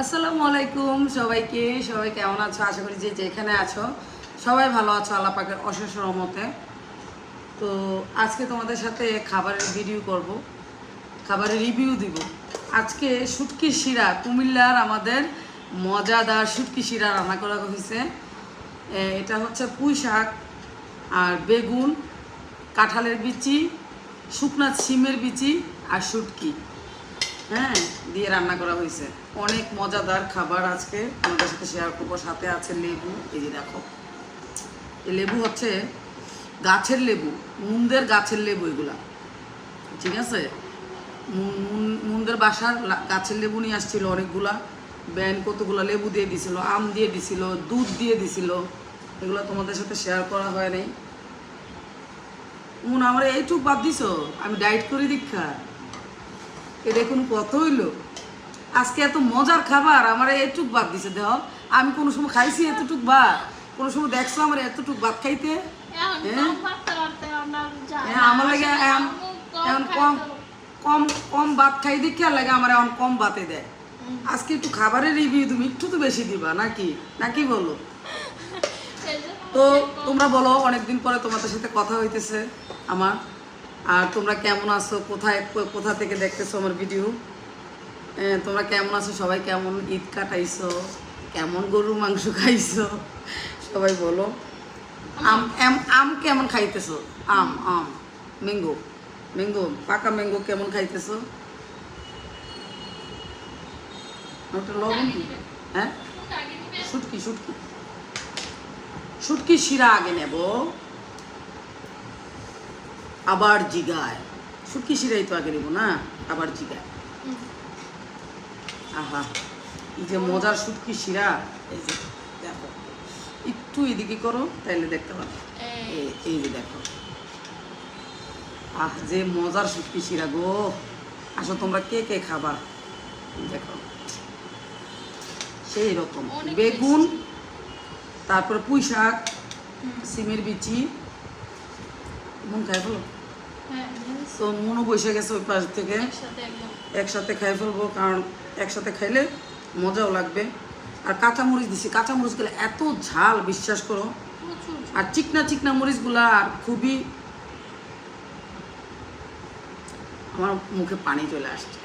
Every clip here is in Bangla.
আসসালামু আলাইকুম সবাইকে। সবাই কেমন আছো? আশা করি যে যেখানে আছো সবাই ভালো আছো আল্লাহ পাকের অশেষ রহমতে। তো আজকে তোমাদের সাথে খাবারের ভিডিও করব, খাবারের রিভিউ দিব। আজকে শুটকি শিরা, কুমিল্লার আমাদের মজাদার শুটকি শিরা রান্না করা হয়েছে। এটা হচ্ছে পুঁই শাক আর বেগুন, কাঁঠালের বিচি, শুকনা সিমের বিচি আর শুটকি দিয়ে রান্না করা হয়েছে। অনেক মজাদার খাবার আজকে আমাদের সাথে শেয়ার করবো। সাথে আছে লেবু, এই যে দেখো, এই লেবু হচ্ছে গাছের লেবু, মুন্দের গাছের লেবু এগুলা, ঠিক আছে। মুন্দের বাসার গাছের লেবু নিয়ে আসছিল অনেকগুলা, ব্যান কতগুলো লেবু দিয়ে দিছিল, আম দিয়ে দিছিল, দুধ দিয়ে দিছিল। এগুলো তোমাদের সাথে শেয়ার করা হয় নাই। আমার এইটুক বাদ দিছ, আমি ডায়েট করি দীক্ষা। এ দেখুন কত হইলো আজকে, এত মজার খাবার আমার এটুক বাদ দিছে। দেহ আমি কোনো সময় খাইছি এতটুক ভাত? কোনো সময় দেখছো আমার এতটুক ভাত খাইতে? আমার লাগে এখন কম কম কম ভাত খাই দেখি, আর লাগে আমার এখন কম ভাতে দেয়। আজকে একটু খাবারের রিভিউ তুমি একটু তো বেশি দিবা নাকি, নাকি বলো? তো তোমরা বলো, অনেকদিন পরে তোমাদের সাথে কথা হইতেছে আমার। আর তোমরা কেমন আছো, কোথা থেকে দেখতেছো আমার ভিডিও? তোমরা কেমন আছো? সবাই কেমন ঈদ কাটাইছো? কেমন গরুর মাংস খাইছো? সবাই বলো। আম কেমন খাইতেছো? আম আম ম্যাঙ্গো, ম্যাঙ্গো, পাকা ম্যাঙ্গো কেমন খাইতেছো? ওটা লবণ কি? হ্যাঁ, শুটকি শুটকি শুটকি শিরা আগে নেব, আবার জিগায়। শুটকি শিরাই তো আগে নেব না, আবার জিগায়। আহা, এই যে মজার শুটকি শিরা, এই যে দেখো, একটু এদিকে করো তাইলে দেখতে পাবো। এই যে দেখো, আহ যে মজার শুটকি শিরা গো। আসো তোমরা কে কে খাবা, দেখো সেই রকম। বেগুন, তারপর পুঁই শাক, সিমের বিচি, মন খাই বলো তো, মনও বসে গেছে ওই পাশ থেকে। একসাথে খাই ফেলবো, কারণ একসাথে খাইলে মজাও লাগবে। আর কাঁচামরিচ দিছি, কাঁচামরিচ গুলো এত ঝাল বিশ্বাস করো। আর চিকনা চিকনা মরিচগুলা আর খুবই, আমার মুখে পানি চলে আসছে।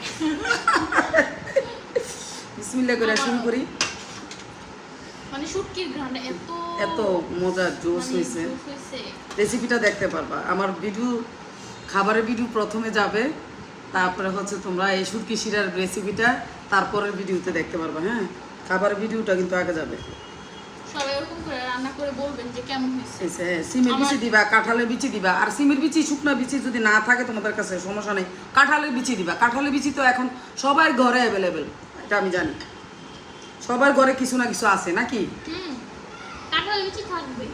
বিসমিল্লাহ করে শুরু করি। মানে শুটকির ঘ্রাণ এত মজার জোস হয়েছে। রেসিপিটা দেখতে পারবা আমার ভিডিও, খাবারের ভিডিও প্রথমে যাবে, তারপরে হচ্ছে তোমরা এই শুটকি শিরার রেসিপিটা তারপরের ভিডিওতে দেখতে পারবা। হ্যাঁ, খাবারের ভিডিওটা কিন্তু আগে যাবে। সবাই এরকম করে রান্না করে বলবেন যে কেমন হয়েছে। সিমের বিচি দিবা, কাঁঠালের বিচি দিবা। আর সিমের বিচি, শুকনা বিচি যদি না থাকে তোমাদের কাছে সমস্যা নেই, কাঁঠালের বিচি দিবা। কাঁঠালের বিচি তো এখন সবার ঘরে অ্যাভেলেবেল, এটা আমি জানি। সবার ঘরে কিছু না কিছু আছে নাকি? কাঁঠালের বিচি থাকবে।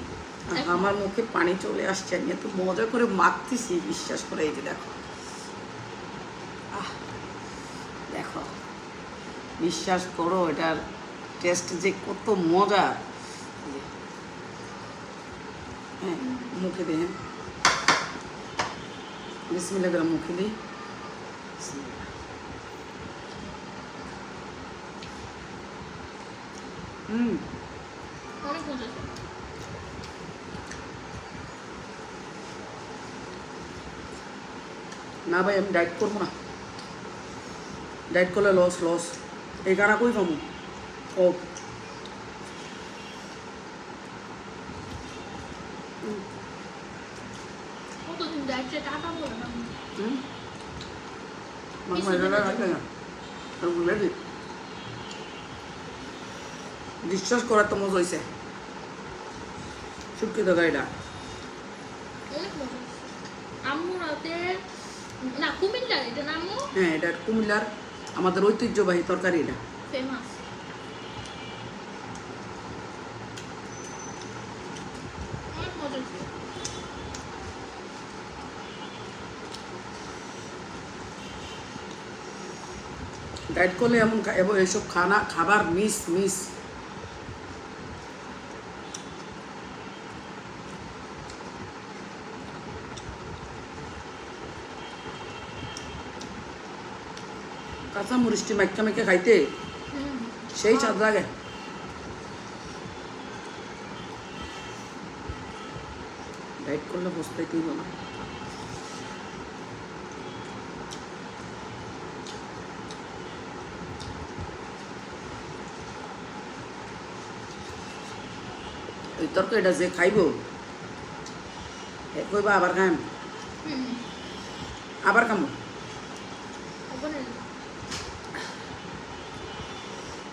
আমার মুখে পানি চলে আসছে, আমি এত মজা করে মাখতেছি বিশ্বাস করে। এই যে দেখো, দেখো, বিশ্বাস করো এটার টেস্ট যে কত মজা। হ্যাঁ, মুখে দেখেন, বিসমিল্লাহ করে মুখে দিই। অনেক মজা। না ভাই, আমি ডায়েট করবো না, ডায়েট করলে লস লস। এই গানা কই পাবো? ও কতদিন ডায়েটে টাকা বলে না। বিশ্বাস করার তো মজা হয়েছে শুটকি তরকারিটা। অনেক মজা। আম্মু রাতে না, কুমিল্লার এটা নাম। হ্যাঁ, এটা কুমিল্লার আমাদের ঐতিহ্যবাহী তরকারি, এটা ফেমাস। অনেক মজা। ডায়েট করলে এমন এবং এইসব খাবার মিস মিস। কাঁচা মরিচটি মাইকা মাইকা খাইতে সেই স্বাদ লাগে। ডায়েট করলে বুঝতেই তুই না। ওই তরকারিটা যে খাইব কইবা আবার খাইম, আবার খামো।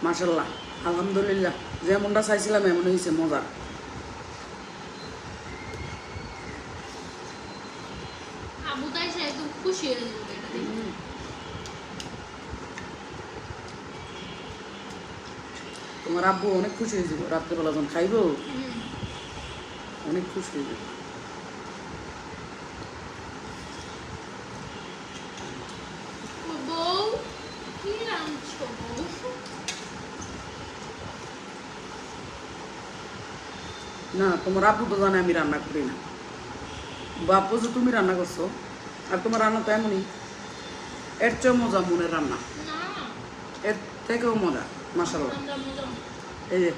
মাশাল্লাহ, আলহামদুলিল্লাহ, যেমনটা চাইছিলাম এমন হয়েছে, মজা। আবু তাই সে একদম খুশি হয়ে যাবে এটা দেখে। তোমার আব্বু অনেক খুশি হয়েছিল রাত্রেবেলা যখন খাইব, অনেক খুশি হয়ে যাবে। বউ কি রাঁধছো বউ? না, তোমার আব্বু তো জানে আমি রান্না করি না। বাপ্পু যে তুমি রান্না করছো, আর তোমার রান্না তো এমনই, এর চেয়েও মজা মনের রান্না, না এর থেকেও মজা মাশাল্লাহ। আমরা মজা এই যে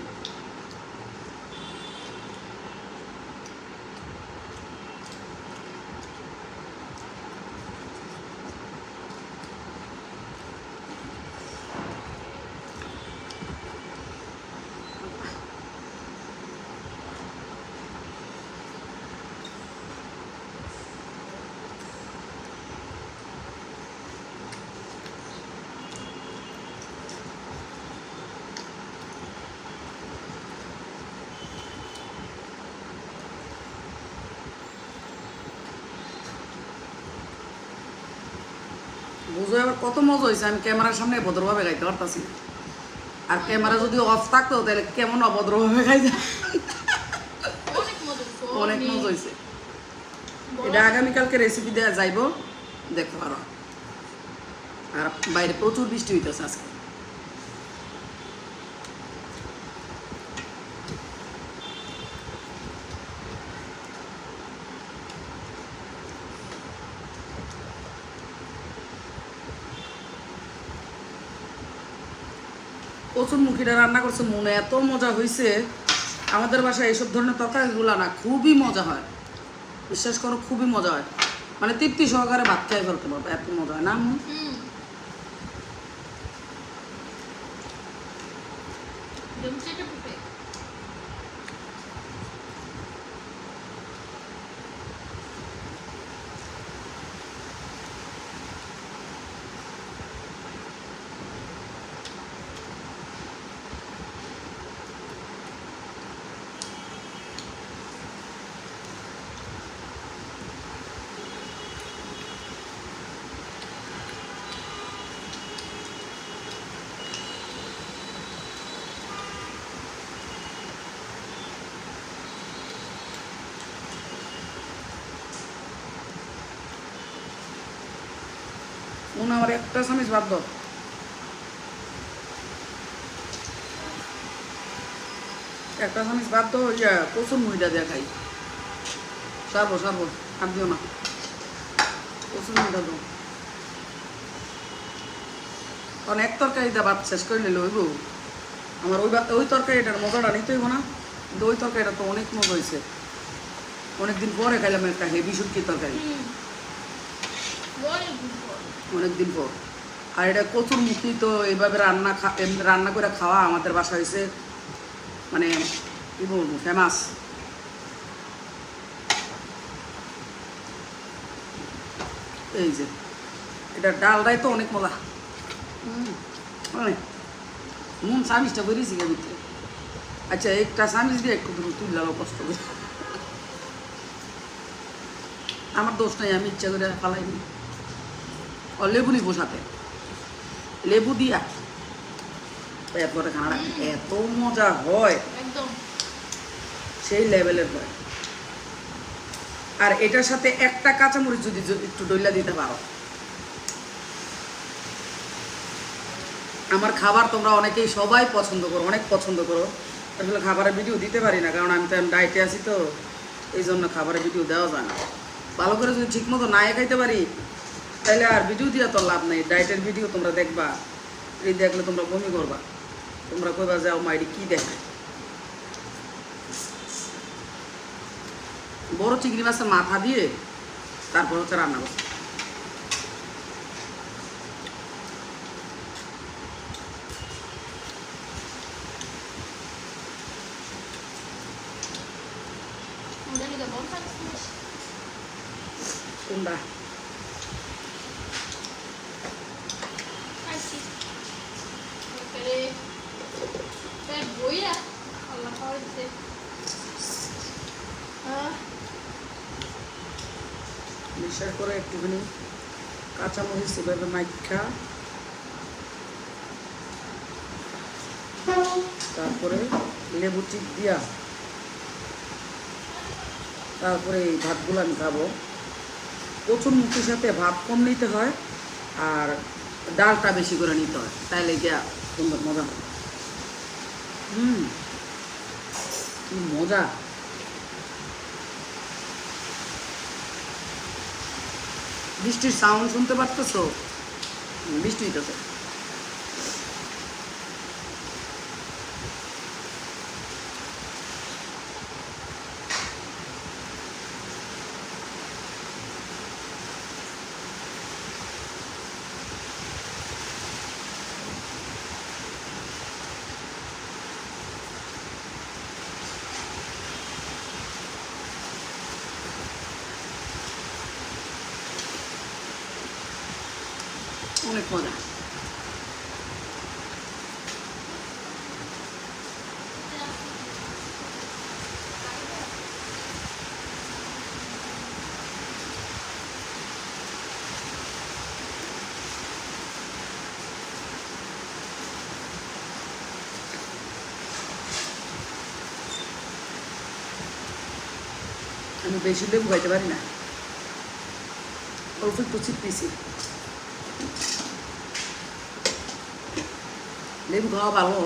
বুঝো এবার কত মজা হয়েছে, আমি ক্যামেরার সামনে ভদ্রভাবে গাইতে পারতাছি না। আর ক্যামেরা যদি অফ থাকতো তাহলে কেমন অভদ্রভাবে গাইতে। অনেক মজা হয়েছে, অনেক মজা হয়েছে। এটা আগামীকালকে রেসিপি দেওয়া যাইব, দেখতে পারো। আর বাইরে প্রচুর বৃষ্টি হইতেছে আজকে। কচুর মুখিটা রান্না করছে, মনে এত মজা হয়েছে। আমাদের বাসায় এইসব ধরনের তরকারিগুলো না খুবই মজা হয়, বিশ্বাস করো খুবই মজা হয়, মানে তৃপ্তি সহকারে ভাত খাই ফেলতে পারবো, এত মজা হয় না আম্মু? সেটা perfect। মনে আমার একটা চামিচ বাদ দাও। একটা চামিচ বাদ দাও, ইয়া কচুর মুড়িটা দিয়ে খাই। সারবো সারবো, আর দিও না, কচুর মুড়িটা দাও। কারণ এক তরকারিটা ভাত শেষ করে নিলে হইব। আমার ওই তরকারিটার মজাটা নিতে হইব না, কিন্তু ওই তরকারিটা তো অনেক মজা হয়েছে। অনেকদিন পরে খাইলাম একটা হেভি শুটকির তরকারি, অনেকদিন পর। আর এটা কচুর মুখি তো এইভাবে রান্না করে খাওয়া আমাদের বাসা হয়েছে, মানে কি বলবো, ফেমাস। এই যে এটা ডালটাই তো অনেক মজা। চামিচটা বেরিয়েছি গিয়ে ভিতরে। আচ্ছা, একটা চামিচ দিয়ে একটু তুললাম কষ্ট করে, আমার দোষ নাই, আমি ইচ্ছা করে ফালাইনি। ও লেবু নিবো সাথে, লেবু দিয়া এরপরে খানাটা এত মজা হয়, একদম সেই লেভেলের হয়। আর এটার সাথে একটা কাঁচামরিচ যদি একটু ডইলা দিতে পারো। আমার খাবার তোমরা অনেকেই সবাই পছন্দ করো, অনেক পছন্দ করো। আসলে খাবারের ভিডিও দিতে পারি না, কারণ আমি তো ডায়েটে আছি, তো এই জন্য খাবারের ভিডিও দেওয়া যায় না। ভালো করে যদি ঠিক মতো না খাইতে পারি তাহলে আর ভিডিও দিয়ে তো লাভ নেই। ডায়েটের ভিডিও তোমরা দেখবা, এই দেখলে তোমরা বমি করবা। তোমরা কইবা যাও মাইরি কি দেখায়। বড় চিংড়ি মাছের মাথা দিয়ে তারপর হচ্ছে রান্না করছে। ওদের লিগে বল থাকছিস কোনটা? খাইছি ওরে পেট বইরা আল্লাহ খাওয়া দিতে বিশ্বাস করে একটুখানি কাঁচামরিচ এভাবে মাইখা, তারপরে লেবু চিপ দিয়া, তারপরে এই ভাতগুলো আমি খাবো। প্রচুর মুখের সাথে ভাত কম নিতে হয় আর ডালটা বেশি করে নিতে হয়, তাইলে গিয়া সুন্দর মজা হয়। কি মজা! বৃষ্টির সাউন্ড শুনতে পারতেছো? বৃষ্টি হইতেছে। অনেক মজা। আমি বেশি লেবু খাইতে পারি না, অল্প একটু চিপতেছি। লেবু খাওয়া ভালো।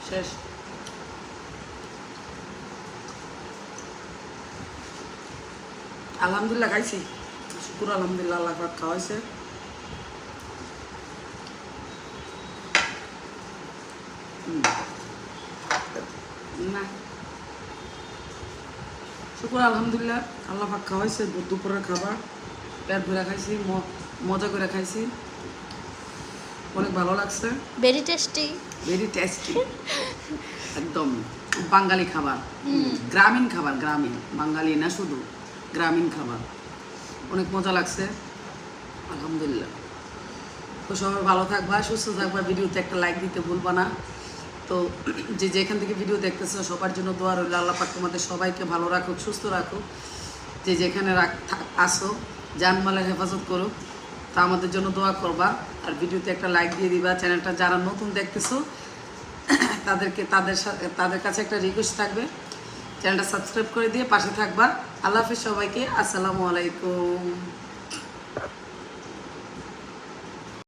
শেষ। আলহামদুলিল্লাহ খাইছি, শুকুর আলহামদুলিল্লাহ, আল্লাহ পাক খাওয়াইছে। না শুকুর আলহামদুলিল্লাহ, আল্লাহ পাক খাওয়াইছে। দুপুরের খাবার পেট ভরে খাইছি, মজা করে খাইছি, অনেক ভালো লাগছে। ভেরি টেস্টি, ভেরি টেস্টি, একদম বাঙালি খাবার, গ্রামীণ খাবার, গ্রামীণ বাঙালি না, শুধু গ্রামীণ খাবার। অনেক মজা লাগছে আলহামদুলিল্লাহ। তো সবাই ভালো থাকবা, সুস্থ থাকবা, ভিডিওতে একটা লাইক দিতে ভুলবা না। তো যে যেখান থেকে ভিডিও দেখতেছো সবার জন্য দোয়া রইল, আল্লাহ পাক তোমাদের সবাইকে ভালো রাখুক, সুস্থ রাখুক। যে যেখানে আসো জানমালের হেফাজত করুক। তা আমাদের জন্য দোয়া করবা, আর ভিডিওতে একটা লাইক দিয়ে দিবা। চ্যানেলটা যারা নতুন দেখতেছো তাদের কাছে একটা রিকোয়েস্ট থাকবে, চ্যানেলটা সাবস্ক্রাইব করে দিয়ে পাশে থাকবা। আল্লাহ হাফেজ সবাইকে, আসসালামু আলাইকুম।